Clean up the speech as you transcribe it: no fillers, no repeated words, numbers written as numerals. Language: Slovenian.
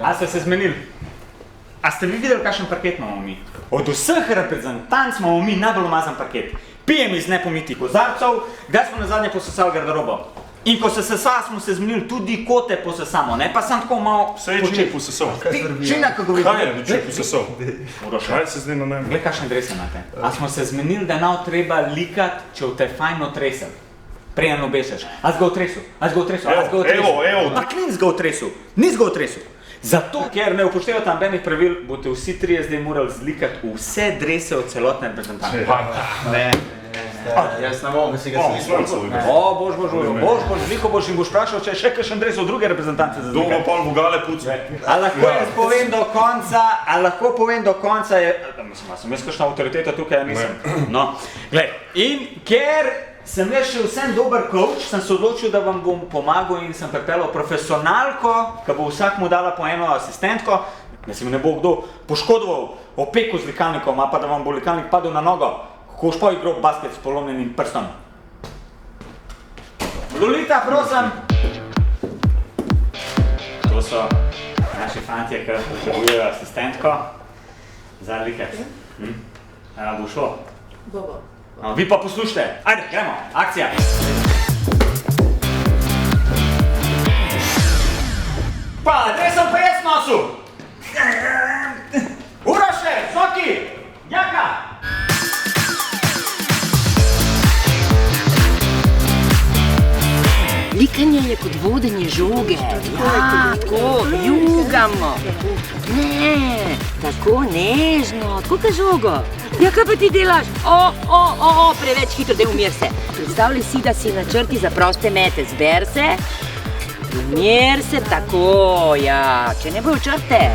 A ste se zmenili? A ste vi videli, kakšen parket imamo mi? Od vseh reprezentanc imamo mi najbolj umazan parket. Pijem iz nepomitih kozarcev, kdaj smo nazadnje posesali garderobo. In ko se sesali, smo se zmenili, tudi kote posesamo, ne? Pa sem tako malo... Sej če je posesal. Čina, kako govorim? Kaj je, če je posesal? Kaj se zdaj na najem? Glej, kakšne drese imate. A smo se zmenili, da nav treba likat, če te fajn otresel. Prejen obešeš. A zga otresu, a zga otresu, a zga otresu. Evo. A klin zga otresu, ni zga otresu. Zato, ker ne upoštevate nobenih pravil, boste vsi trije zdaj morali zlikati vse drese od celotne reprezentance. Ne. Jaz ne bom, si ga slišal. Bož, veliko boš in boš vprašal, če je še kakšen dres od druge reprezentance za zlikati. Dolgo pol vogale pucne. A lahko jaz povem do konca, sem jaz kakšna avtoriteta tukaj, nisem. No, glej, in ker sem jaz še vsem dober coach, sem se odločil, da vam bom pomagal in sem pripeljal profesionalko, ki bo vsak mu dala po eno asistentko, da se mi ne bo kdo poškodoval, opekel z likalnikom, a pa da vam bo likalnik padel na nogo, ko boš pa igral basket s polomljenim prstom. Lolita, prosim! To so naši fantje, ki potrebujejo asistentko za liket. Bo šlo? Bo. Vi pa poslušajte. Ajde, gremo, akcija! Pa, daj sem pa jaz nosil! Uroše, Soki, Jaka! Likanje je kot vodenje žoge. Tako, jugamo. Ne, tako nežno, tako ka žogo. Ja, kaj pa ti delaš? Preveč hitro, daj umir se. Predstavljaj si, da si na črti za proste mete. Zber se, umir se, tako, ja, če ne bojo črte.